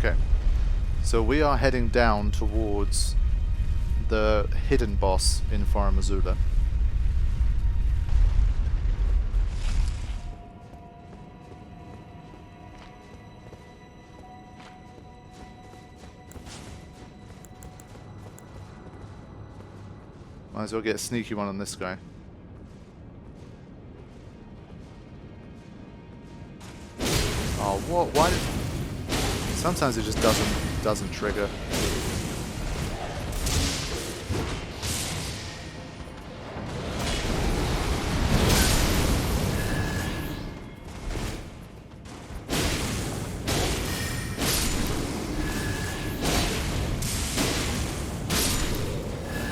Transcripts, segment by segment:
Okay. So we are heading down towards the hidden boss in Faramazula. Might as well get a sneaky one on this guy. Oh, what? Why did... Sometimes it just doesn't trigger.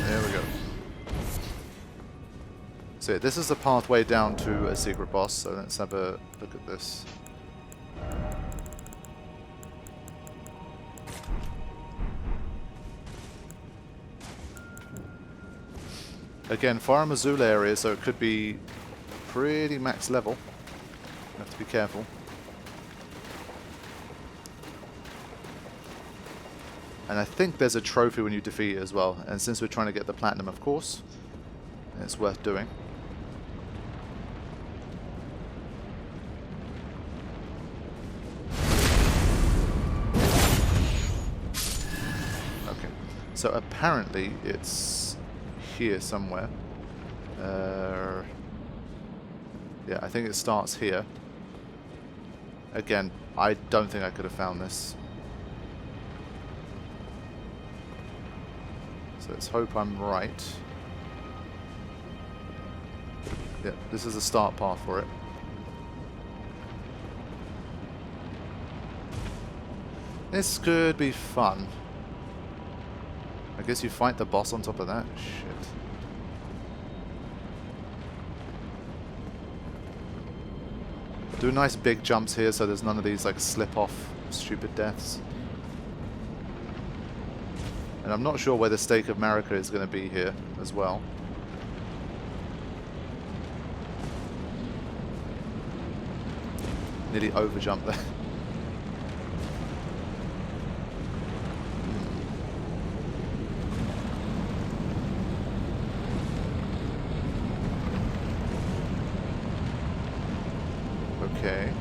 There we go. So this is the pathway down to a secret boss, so let's have a look at this. Again, Faramazula area, so it could be pretty max level. You have to be careful. And I think there's a trophy when you defeat it as well. And since we're trying to get the platinum, of course, it's worth doing. Okay, so apparently it's here somewhere. Yeah, I think it starts here. Again, I don't think I could have found this. So let's hope I'm right. Yeah, this is the start path for it. This could be fun. I guess you fight the boss on top of that? Shit. Do nice big jumps here so there's none of these like slip off stupid deaths. And I'm not sure where the Stake of Marika is going to be here as well. Nearly overjumped there. Okay.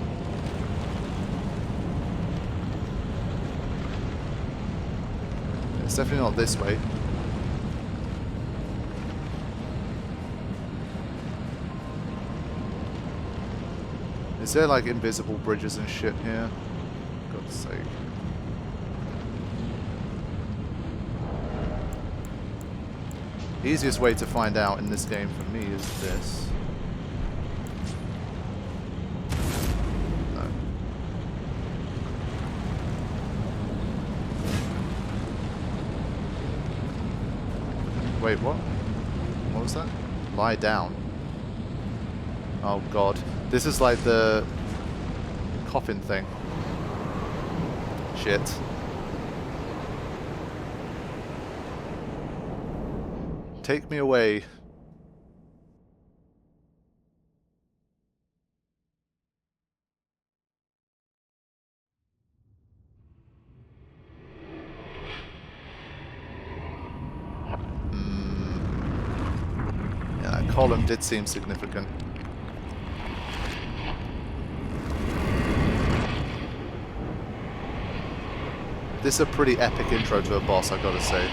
It's definitely not this way. Is there like invisible bridges and shit here? For God's sake. Easiest way to find out in this game for me is this. Wait, what? What was that? Lie down. Oh god. This is like the coffin thing. Shit. Take me away. Column did seem significant. This is a pretty epic intro to a boss, I gotta say.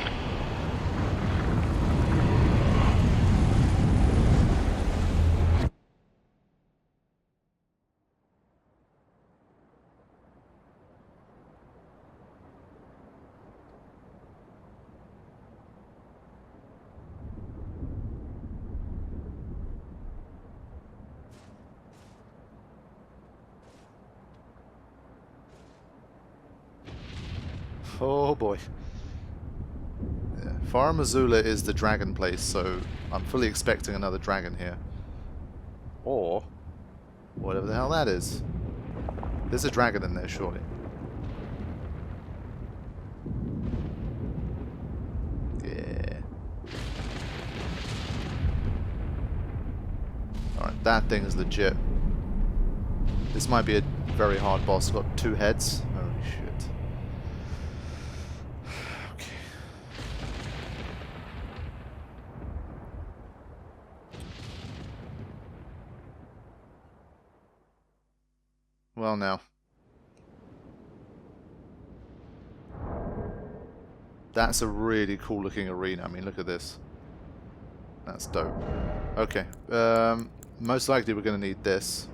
Oh boy. Yeah. Faramazula is the dragon place, so I'm fully expecting another dragon here. Or whatever the hell that is. There's a dragon in there, surely. Yeah. Alright, that thing is legit. This might be a very hard boss. It's got 2 heads. Holy shit. Well, now. That's a really cool looking arena. I mean, look at this. That's dope. Okay. Most likely we're going to need this.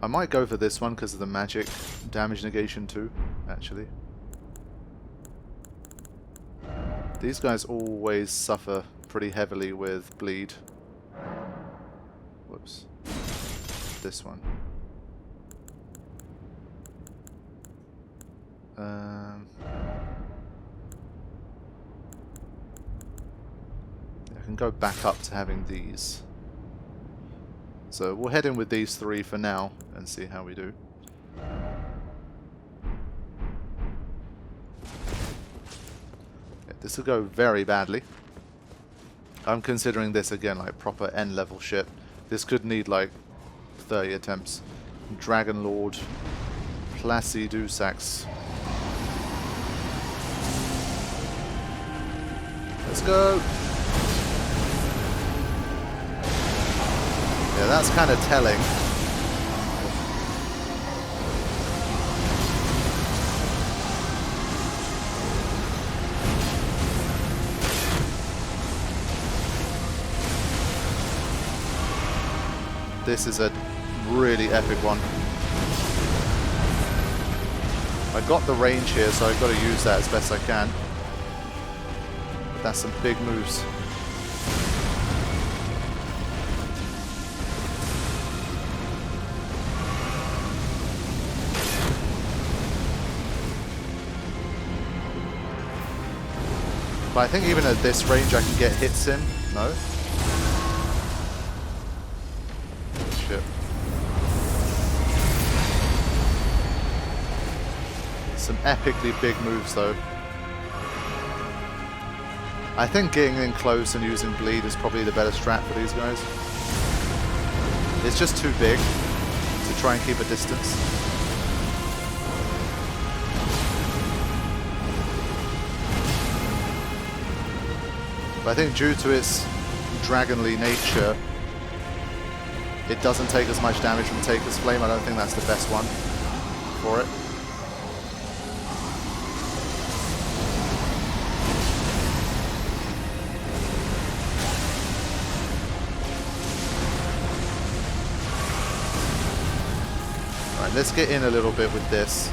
I might go for this one because of the magic damage negation too, actually. These guys always suffer pretty heavily with bleed. Whoops. This one. I can go back up to having these. So we'll head in with these three for now and see how we do. Yeah, this will go very badly. I'm considering this again like proper end level shit. This could need like 30 attempts. Dragonlord Placidusax. Let's go! Yeah, that's kind of telling. This is a really epic one. I got the range here, so I've got to use that as best I can. But that's some big moves. But I think even at this range I can get hits in. No? Shit. Some epically big moves though. I think getting in close and using bleed is probably the better strat for these guys. It's just too big to try and keep a distance. But I think due to its dragonly nature, it doesn't take as much damage from Taker's Flame. I don't think that's the best one for it. Alright, let's get in a little bit with this.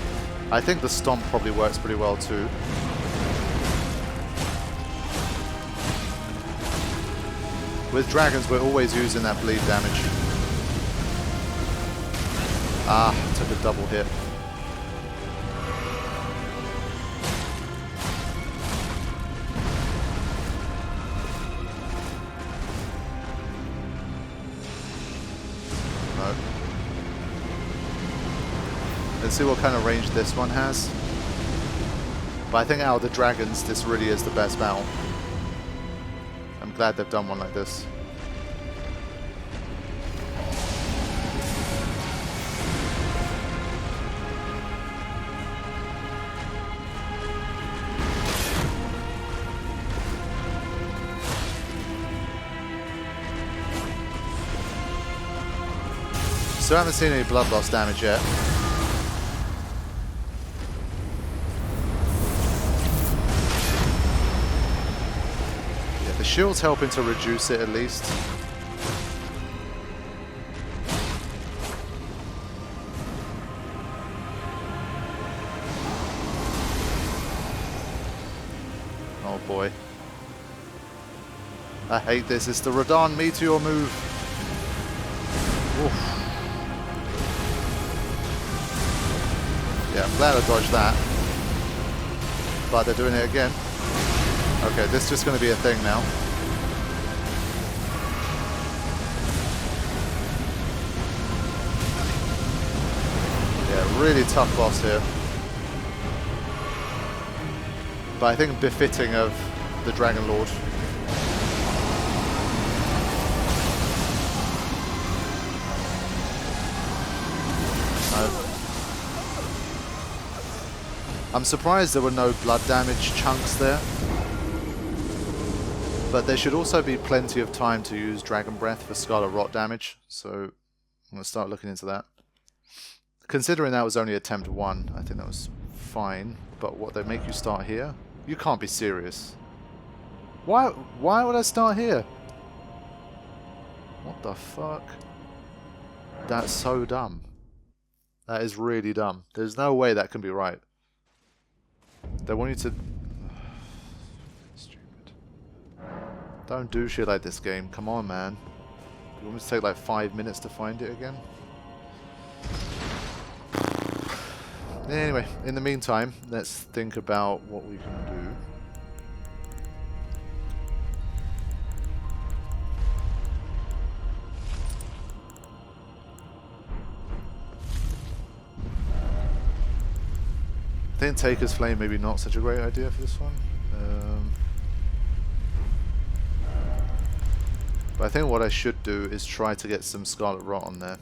I think the Stomp probably works pretty well too. With dragons, we're always using that bleed damage. Ah, took a double hit. No. Let's see what kind of range this one has. But I think out of the dragons, this really is the best battle. I'm glad they've done one like this. So I haven't seen any blood loss damage yet. The shield's helping to reduce it at least. Oh boy. I hate this. It's the Radon Meteor move. Oof. Yeah, I'm glad I dodged that. But they're doing it again. Okay, this is just going to be a thing now. Yeah, really tough boss here. But I think befitting of the Dragonlord. I'm surprised there were no blood damage chunks there. But there should also be plenty of time to use Dragon Breath for Scarlet Rot damage, so I'm going to start looking into that. Considering that was only attempt 1, I think that was fine. But what, they make you start here? You can't be serious. Why would I start here? What the fuck? That's so dumb. That is really dumb. There's no way that can be right. They want you to... Stupid. Don't do shit like this, game. Come on, man. You want me to take like 5 minutes to find it again? Anyway, in the meantime, let's think about what we can do. I think Taker's Flame maybe not such a great idea for this one. But I think what I should do is try to get some Scarlet Rot on there.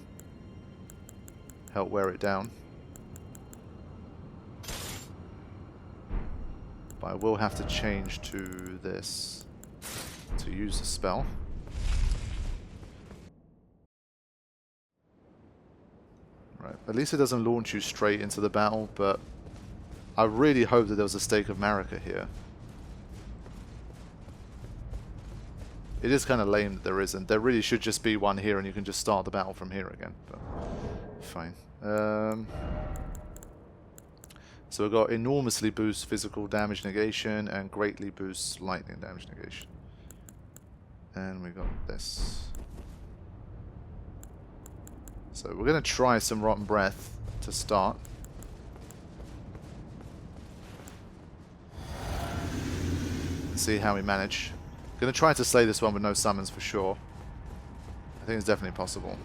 Help wear it down. But I will have to change to this to use the spell. Right, at least it doesn't launch you straight into the battle, but I really hope that there was a Stake of Marika here. It is kind of lame that there isn't. There really should just be one here and you can just start the battle from here again. But fine. So we've got enormously boosts physical damage negation and greatly boosts lightning damage negation. And we got this. So we're going to try some Rotten Breath to start. See how we manage. Gonna try to slay this one with no summons for sure. I think it's definitely possible.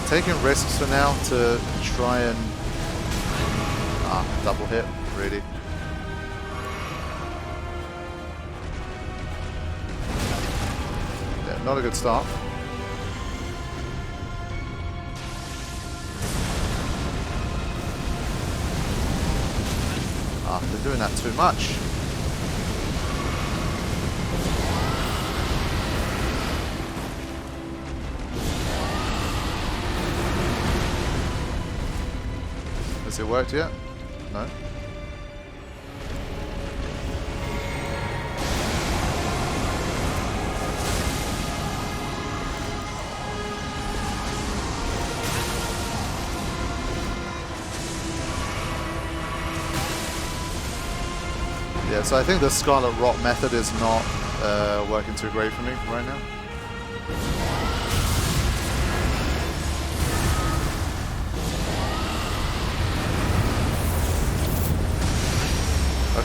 Taking risks for now to try and... double hit, really. Yeah, not a good start. They're doing that too much. Has it worked yet? No. Yeah, so I think the Scarlet Rot method is not working too great for me right now.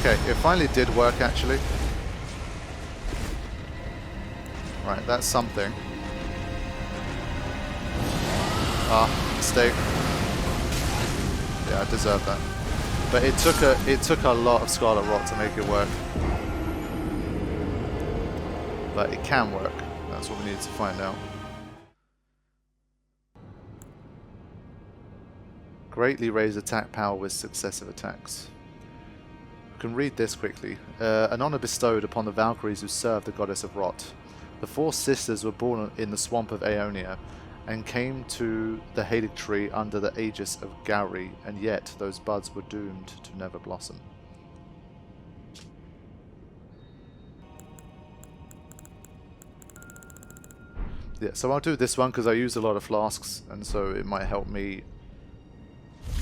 Okay, it finally did work actually. Right, that's something. Mistake. Yeah, I deserved that. But it took a lot of Scarlet Rot to make it work. But it can work. That's what we need to find out. Greatly raise attack power with successive attacks. Can read this quickly. An honor bestowed upon the Valkyries who served the goddess of Rot. The 4 sisters were born in the swamp of Aeonia and came to the Halig tree under the aegis of Gauri, and yet those buds were doomed to never blossom. Yeah, so I'll do this one because I use a lot of flasks, and so it might help me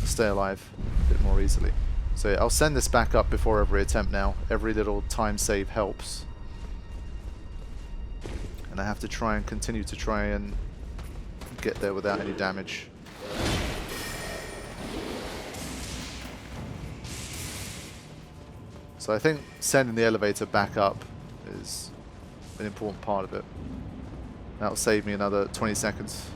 stay alive a bit more easily. So yeah, I'll send this back up before every attempt now. Every little time save helps. And I have to try and continue to try and get there without any damage. So I think sending the elevator back up is an important part of it. That'll save me another 20 seconds.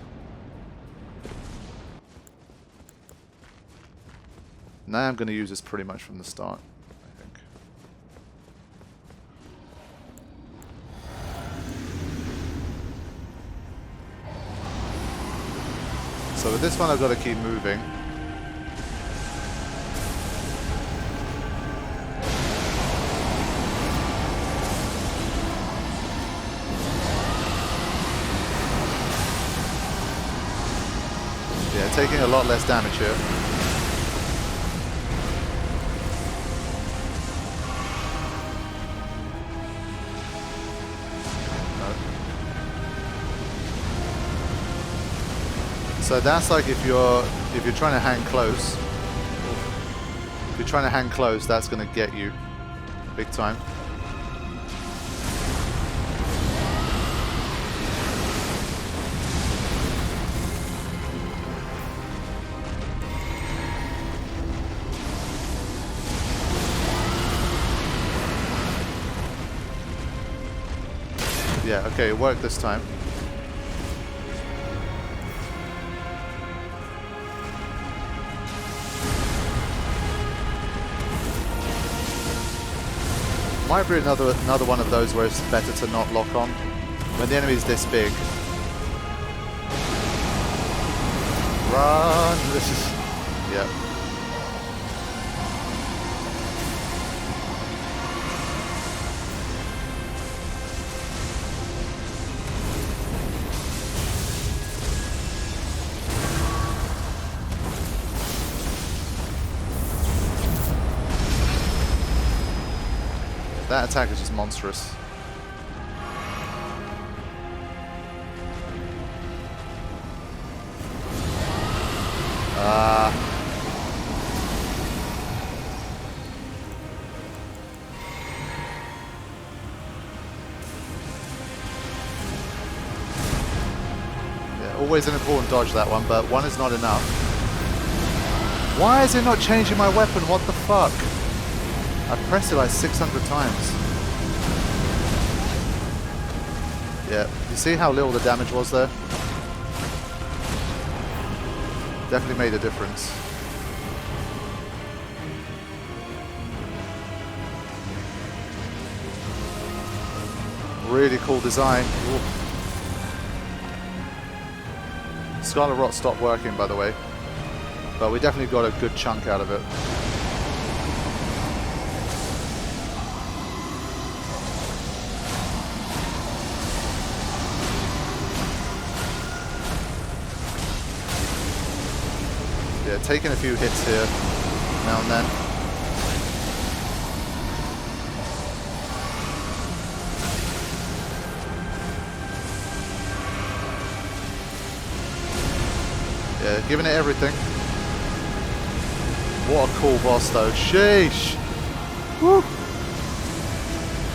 Now I'm going to use this pretty much from the start, I think. So with this one I've got to keep moving. Yeah, taking a lot less damage here. So that's like if you're trying to hang close. If you're trying to hang close, that's going to get you big time. Yeah, okay, it worked this time. Might be another one of those where it's better to not lock on when the enemy's this big. Run! This is... yeah. That attack is just monstrous. Yeah, always an important dodge, that one, but one is not enough. Why is it not changing my weapon? What the fuck? I've pressed it like 600 times. Yeah, you see how little the damage was there? Definitely made a difference. Really cool design. Ooh. Scarlet Rot stopped working, by the way, but we definitely got a good chunk out of it. Yeah, taking a few hits here now and then. Yeah, giving it everything. What a cool boss though. Sheesh! Woo!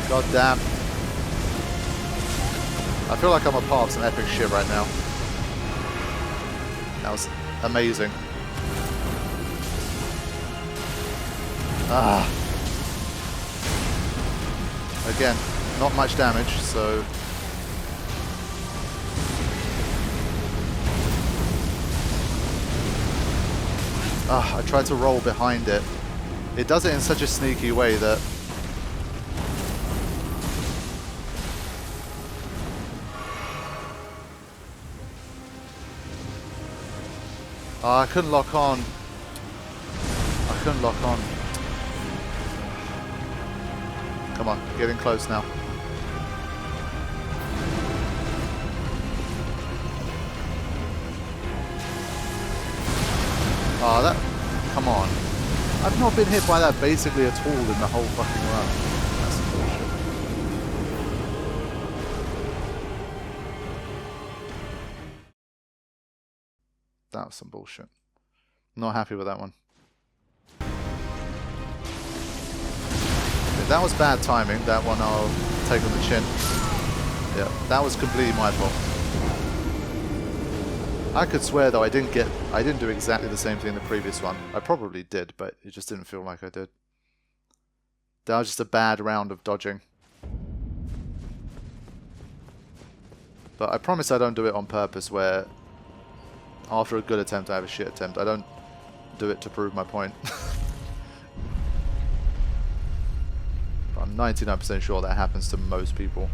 God damn. I feel like I'm a part of some epic shit right now. That was amazing. Ah. Again, not much damage, so... Ah, I tried to roll behind it. It does it in such a sneaky way that... Oh, I couldn't lock on. I couldn't lock on. Come on, getting close now. Oh, that... come on. I've not been hit by that basically at all in the whole fucking run. That's some bullshit. That was some bullshit. Not happy with that one. Yeah, that was bad timing. That one I'll take on the chin. Yeah, that was completely my fault. I could swear though I didn't do exactly the same thing in the previous one. I probably did, but it just didn't feel like I did. That was just a bad round of dodging. But I promise I don't do it on purpose where after a good attempt I have a shit attempt. I don't do it to prove my point. I'm 99% sure that happens to most people.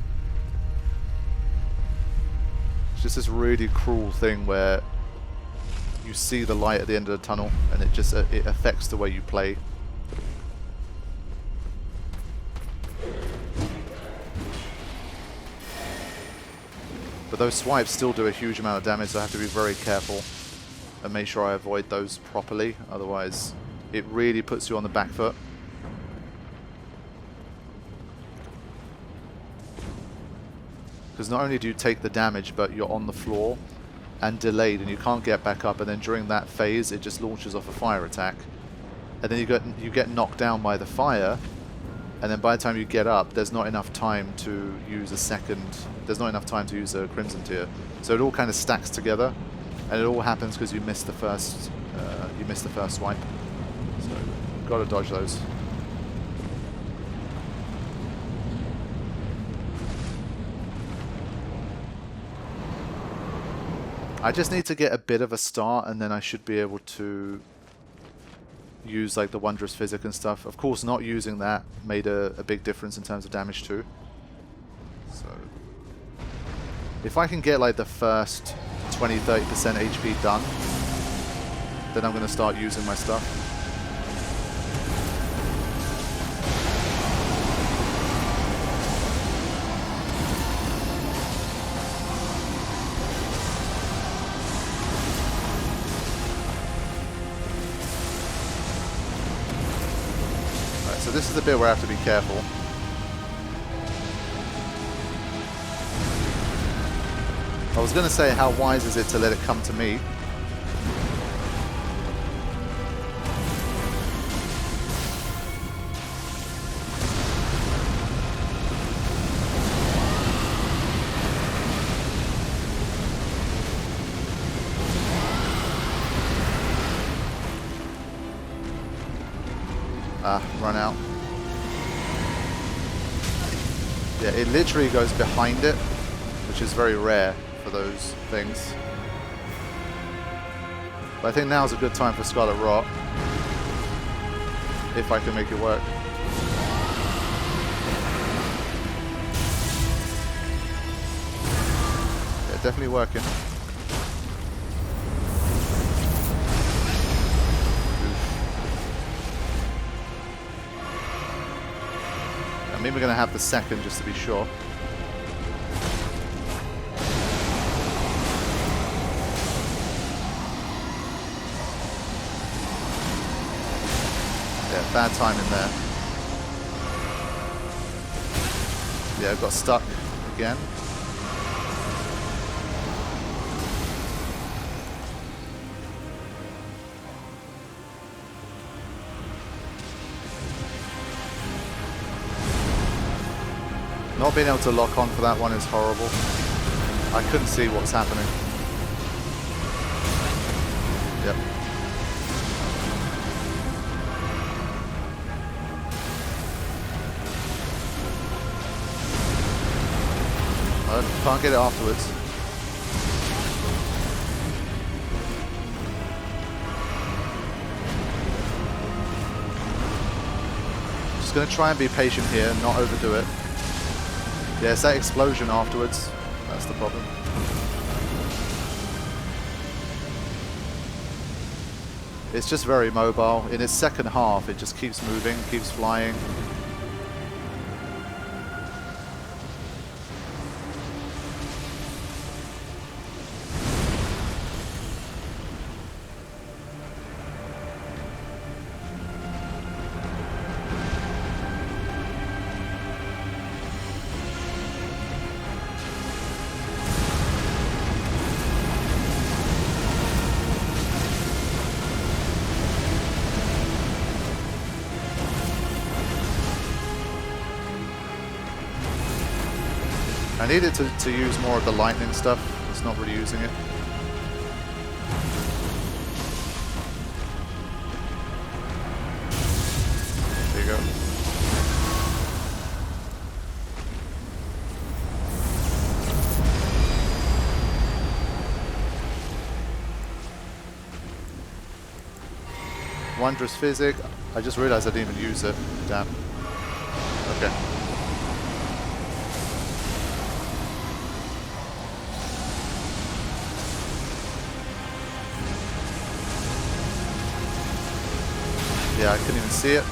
It's just this really cruel thing where you see the light at the end of the tunnel and it affects the way you play. But those swipes still do a huge amount of damage, so I have to be very careful and make sure I avoid those properly, otherwise it really puts you on the back foot. Because not only do you take the damage, but you're on the floor and delayed and you can't get back up, and then during that phase it just launches off a fire attack. And then you get knocked down by the fire, and then by the time you get up there's not enough time to use a Crimson Tear. So it all kind of stacks together, and it all happens because you missed the first swipe. So you've got to dodge those. I just need to get a bit of a start, and then I should be able to use like the Wondrous Physic and stuff. Of course, not using that made a big difference in terms of damage too. So if I can get like the first 20-30% HP done, then I'm going to start using my stuff. So this is the bit where I have to be careful. I was going to say, how wise is it to let it come to me? Run out. Yeah, it literally goes behind it, which is very rare for those things. But I think now's a good time for Scarlet Rot, if I can make it work. Yeah, definitely working. I mean, we're going to have the second just to be sure. Yeah, bad timing there. Yeah, I got stuck again. Not being able to lock on for that one is horrible. I couldn't see what's happening. Yep. I can't get it afterwards. Just going to try and be patient here, not overdo it. Yeah, it's that explosion afterwards. That's the problem. It's just very mobile. In its second half, it just keeps moving, keeps flying. I needed to use more of the lightning stuff. It's not really using it. There you go. Wondrous Physic. I just realized I didn't even use it. Damn. Okay. Yeah, I couldn't even see it.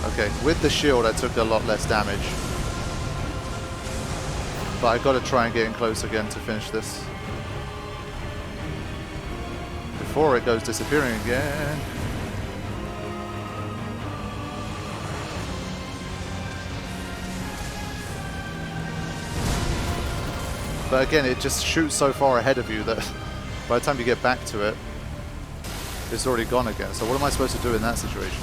Okay, with the shield I took a lot less damage. But I gotta try and get in close again to finish this. Before it goes disappearing again. But again, it just shoots so far ahead of you that by the time you get back to it, it's already gone again. So what am I supposed to do in that situation?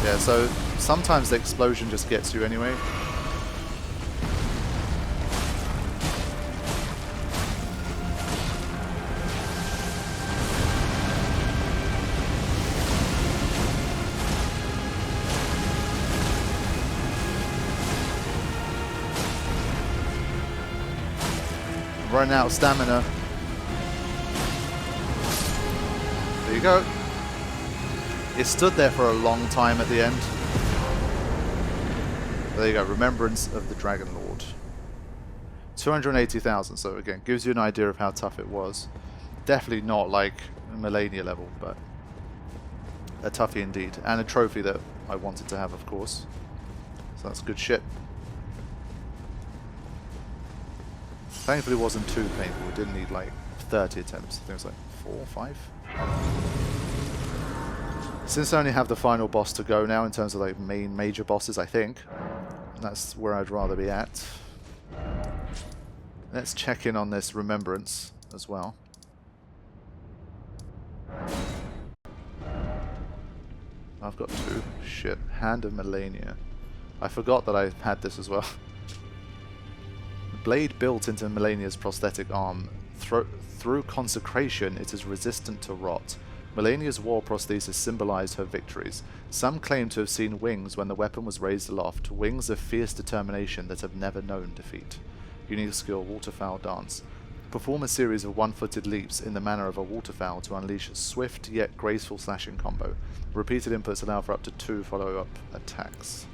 Yeah, so sometimes the explosion just gets you anyway. Running out of stamina. There you go. It stood there for a long time at the end. There you go, Remembrance of the Dragonlord. 280,000, so again, gives you an idea of how tough it was. Definitely not like Melania level, but a toughie indeed. And a trophy that I wanted to have, of course. So that's good shit. Thankfully it wasn't too painful, it didn't need like 30 attempts, I think it was like 4 or 5. Since I only have the final boss to go now in terms of like main major bosses, I think, that's where I'd rather be at. Let's check in on this Remembrance as well. I've got 2. Shit. Hand of Melania. I forgot that I had this as well. Blade built into Melania's prosthetic arm. Through consecration, it is resistant to rot. Melania's war prosthesis symbolized her victories. Some claim to have seen wings when the weapon was raised aloft, wings of fierce determination that have never known defeat. Unique skill, waterfowl dance. Perform a series of one-footed leaps in the manner of a waterfowl to unleash a swift yet graceful slashing combo. Repeated inputs allow for up to 2 follow-up attacks.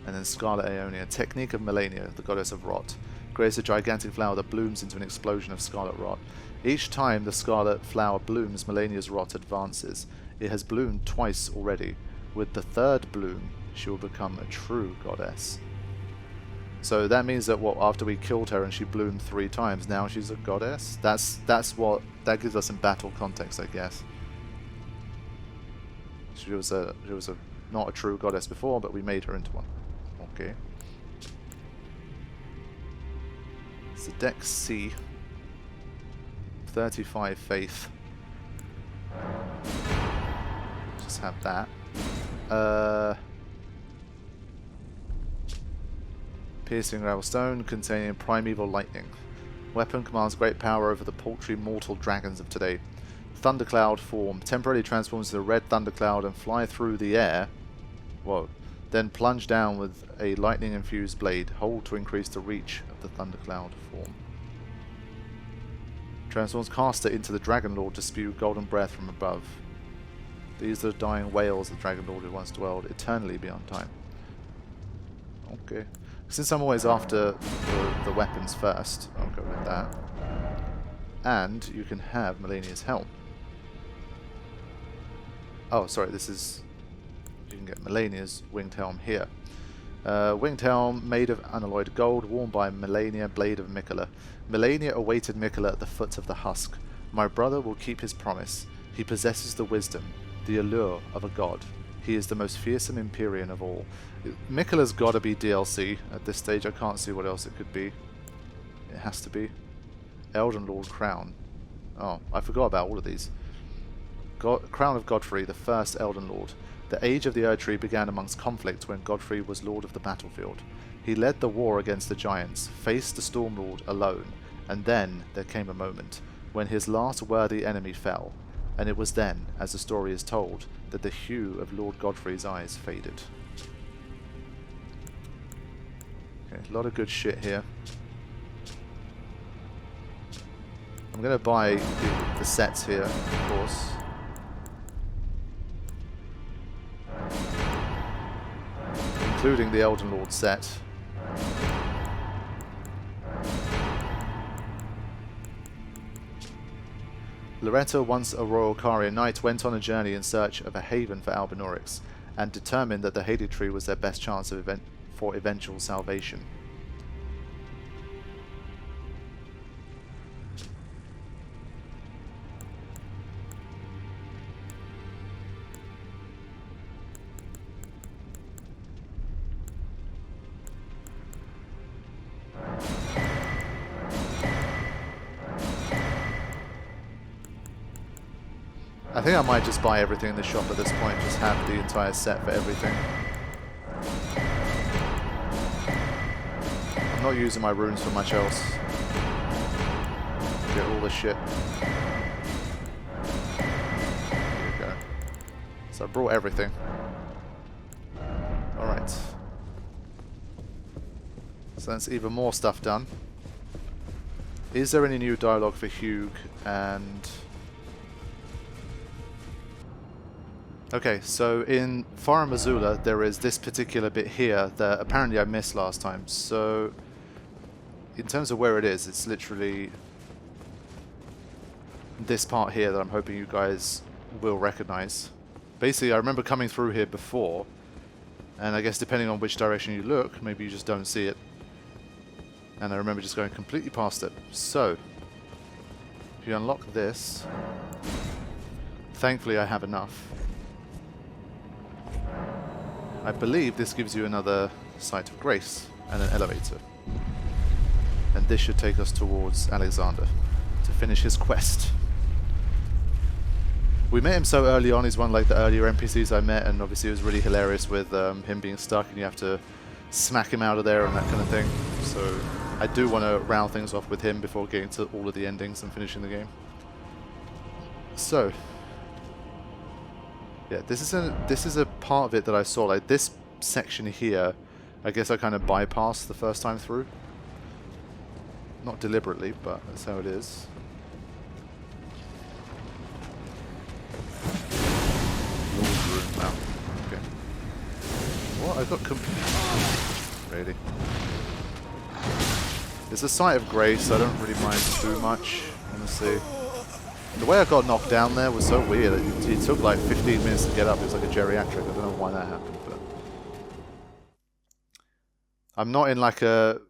And then Scarlet Aeonia, technique of Melania, the goddess of rot. Creates a gigantic flower that blooms into an explosion of scarlet rot. Each time the scarlet flower blooms, Melania's rot advances. It has bloomed twice already. With the 3rd bloom, she will become a true goddess. So that means that after we killed her and she bloomed 3 times, now she's a goddess? That's what that gives us in battle context, I guess. She was not a true goddess before, but we made her into one. Okay. It's a Dex C. 35 faith. Just have that. Piercing gravel stone containing primeval lightning. Weapon commands great power over the paltry mortal dragons of today. Thundercloud form. Temporarily transforms into a red thundercloud and fly through the air. Whoa. Then plunge down with a lightning infused blade. Hold to increase the reach of the thundercloud form. Transforms caster into the Dragonlord to spew golden breath from above. These are the dying whales of the Dragonlord who once dwelled eternally beyond time. Okay. Since I'm always after the weapons first, I'll go with that. And you can have Melania's helm. Oh, sorry, this is... You can get Melania's winged helm here. Winged helm made of unalloyed gold, worn by Melania, Blade of Miquella. Melania awaited Miquella at the foot of the husk. My brother will keep his promise. He possesses the wisdom, the allure of a god. He is the most fearsome Empyrean of all. Miquella's gotta be DLC at this stage. I can't see what else it could be. It has to be. Elden Lord Crown. Oh, I forgot about all of these. Crown of Godfrey, the first Elden Lord. The age of the Erdtree began amongst conflict when Godfrey was lord of the battlefield. He led the war against the giants, faced the Stormlord alone, and then there came a moment when his last worthy enemy fell, and it was then, as the story is told, that the hue of Lord Godfrey's eyes faded. Okay, a lot of good shit here. I'm going to buy the sets here, of course. Including the Elden Lord set. Loretta, once a royal Caria knight, went on a journey in search of a haven for Albinaurics, and determined that the Hated Tree was their best chance of for eventual salvation. I think I might just buy everything in the shop at this point, just have the entire set for everything. I'm not using my runes for much else. Get all the shit. There you go. So I brought everything. Alright. So that's even more stuff done. Is there any new dialogue for Hugh and... Okay, so in Farum Azula there is this particular bit here that apparently I missed last time. So in terms of where it is, it's literally this part here that I'm hoping you guys will recognize. Basically, I remember coming through here before, and I guess depending on which direction you look, maybe you just don't see it. And I remember just going completely past it. So if you unlock this, thankfully I have enough. I believe this gives you another Site of Grace and an elevator. And this should take us towards Alexander to finish his quest. We met him so early on, he's one of like the earlier NPCs I met, and obviously it was really hilarious with him being stuck and you have to smack him out of there and that kind of thing. So I do want to round things off with him before getting to all of the endings and finishing the game. So yeah, this is a part of it that I saw. Like this section here, I guess I kind of bypassed the first time through. Not deliberately, but that's how it is. Lord's room now. Okay. What? I got really. It's a Site of Grace, so I don't really mind too much, honestly. The way I got knocked down there was so weird. It took like 15 minutes to get up. It was like a geriatric. I don't know why that happened, but I'm not in like a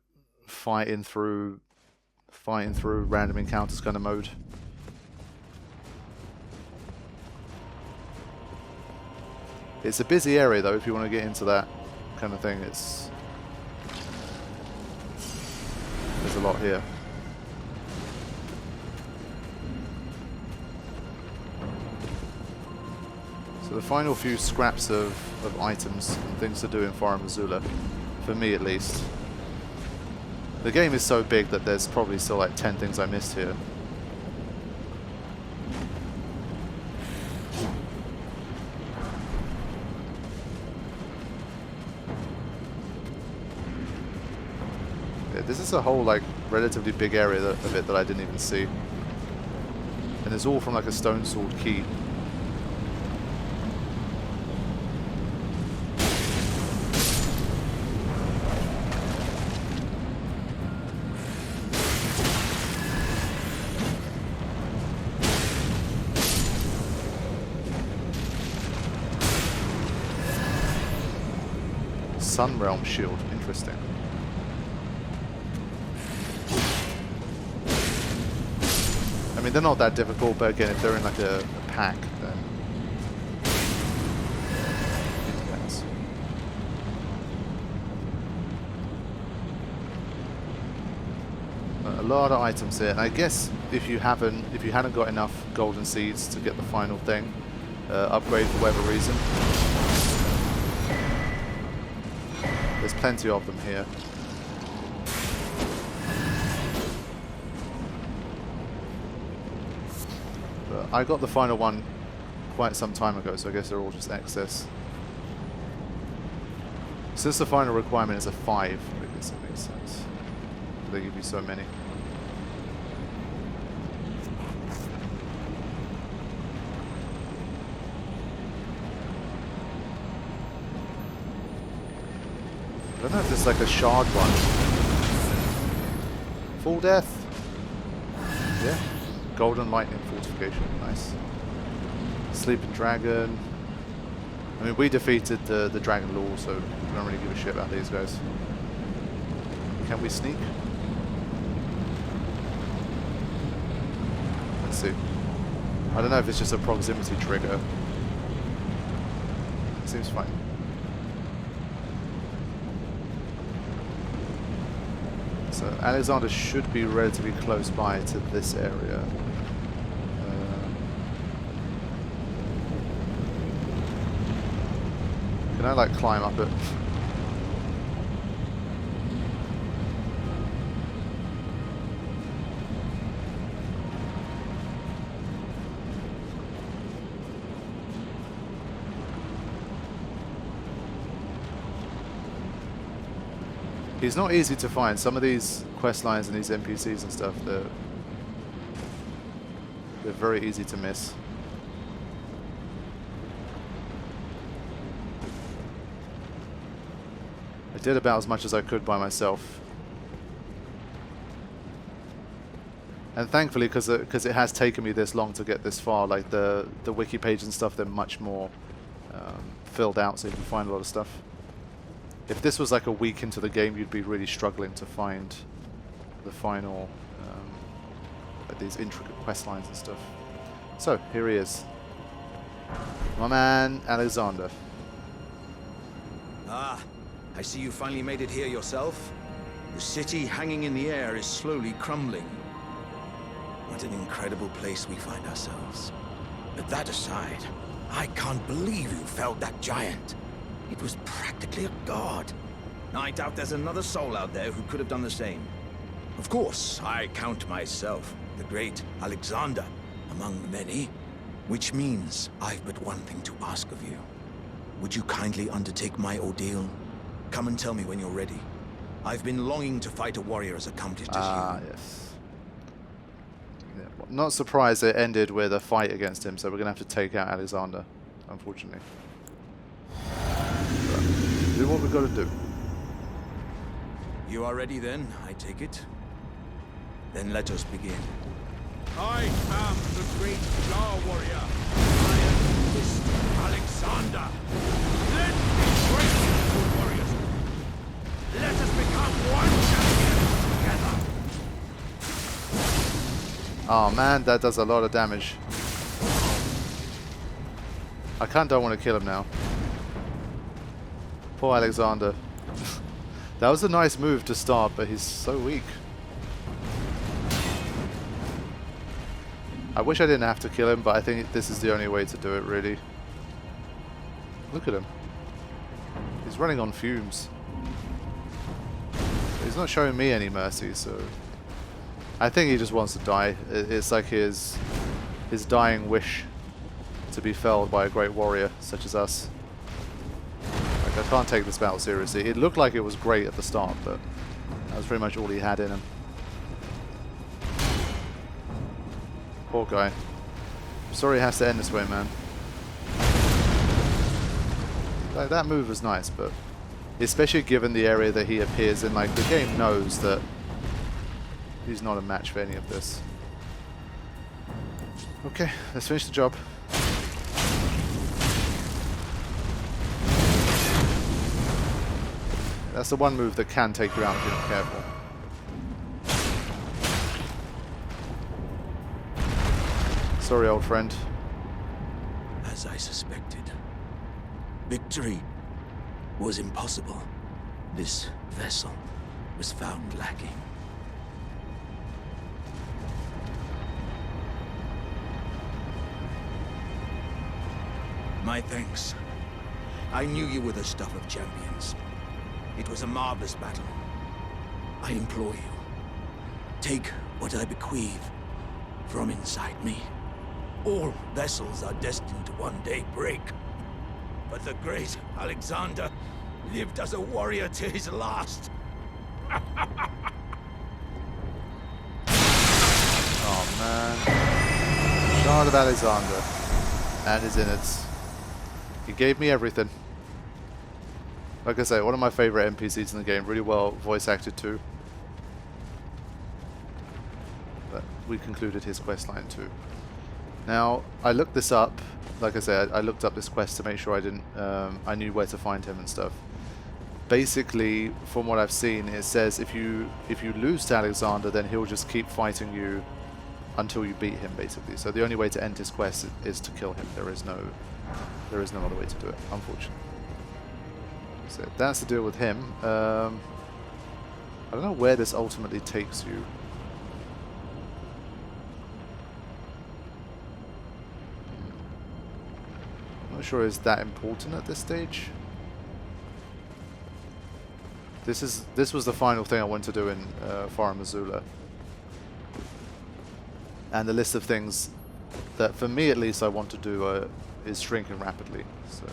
fighting through random encounters kind of mode. It's a busy area though. If you want to get into that kind of thing, there's a lot here. So the final few scraps of items and things to do in Farum Azula, for me at least. The game is so big that there's probably still like 10 things I missed here. Yeah, this is a whole like relatively big area of it that I didn't even see. And it's all from like a stone sword key. Sunrealm shield, interesting. I mean, they're not that difficult, but again, if they're in like a pack, then it depends. A lot of items here, and I guess if you hadn't got enough golden seeds to get the final thing, upgrade for whatever reason. There's plenty of them here. But I got the final one quite some time ago, so I guess they're all just excess. Since the final requirement is a 5, guess that makes sense. They give you so many. I don't know if there's like a shard one. Full death. Yeah. Golden lightning fortification. Nice. Sleeping dragon. I mean, we defeated the Dragonlord, so we don't really give a shit about these guys. Can we sneak? Let's see. I don't know if it's just a proximity trigger. It seems fine. So Alexander should be relatively close by to this area. Can I like climb up it? He's not easy to find. Some of these quest lines and these NPCs and stuff, they're very easy to miss. I did about as much as I could by myself. And thankfully, because it has taken me this long to get this far, like the wiki page and stuff, they're much more filled out, so you can find a lot of stuff. If this was like a week into the game, you'd be really struggling to find the final, like these intricate quest lines and stuff. So, here he is. My man, Alexander. Ah, I see you finally made it here yourself. The city hanging in the air is slowly crumbling. What an incredible place we find ourselves. But that aside, I can't believe you felled that giant. It was practically a god. I doubt there's another soul out there who could have done the same. Of course, I count myself, the great Alexander, among many, which means I've but one thing to ask of you. Would you kindly undertake my ordeal? Come and tell me when you're ready. I've been longing to fight a warrior as accomplished as you. Ah, yes. Yeah, well, not surprised it ended with a fight against him, so we're going to have to take out Alexander, unfortunately. Do what we've got to do. You are ready then, I take it? Then let us begin. I am the great Star Warrior, Iron Fist Alexander. Let me break you, warriors. Let us become one champion together. Oh man, that does a lot of damage. I don't want to kill him now. Poor Alexander. That was a nice move to start, but he's so weak. I wish I didn't have to kill him, but I think this is the only way to do it, really. Look at him. He's running on fumes. He's not showing me any mercy, so... I think he just wants to die. It's like his dying wish to be felled by a great warrior such as us. I can't take this battle seriously. It looked like it was great at the start, but that was pretty much all he had in him. Poor guy. I'm sorry it has to end this way, man. Like, that move was nice, but especially given the area that he appears in, like, the game knows that he's not a match for any of this. Okay, let's finish the job. That's the one move that can take you out if you're not careful. Sorry, old friend. As I suspected, victory was impossible. This vessel was found lacking. My thanks. I knew you were the stuff of champions. It was a marvelous battle. I implore you, take what I bequeath from inside me. All vessels are destined to one day break. But the great Alexander lived as a warrior to his last. Oh man. Shard of Alexander and his innards. He gave me everything. Like I say, one of my favorite NPCs in the game, really well voice acted too. But we concluded his questline too. Now, I looked this up. Like I said, I looked up this quest to make sure I knew where to find him and stuff. Basically, from what I've seen, it says if you lose to Alexander, then he'll just keep fighting you until you beat him, basically. So the only way to end his quest is to kill him. There is no other way to do it, unfortunately. So that's the deal with him. I don't know where this ultimately takes you. I'm not sure is that important at this stage. This was the final thing I wanted to do in Farum Azula. And the list of things that, for me at least, I want to do is shrinking rapidly. So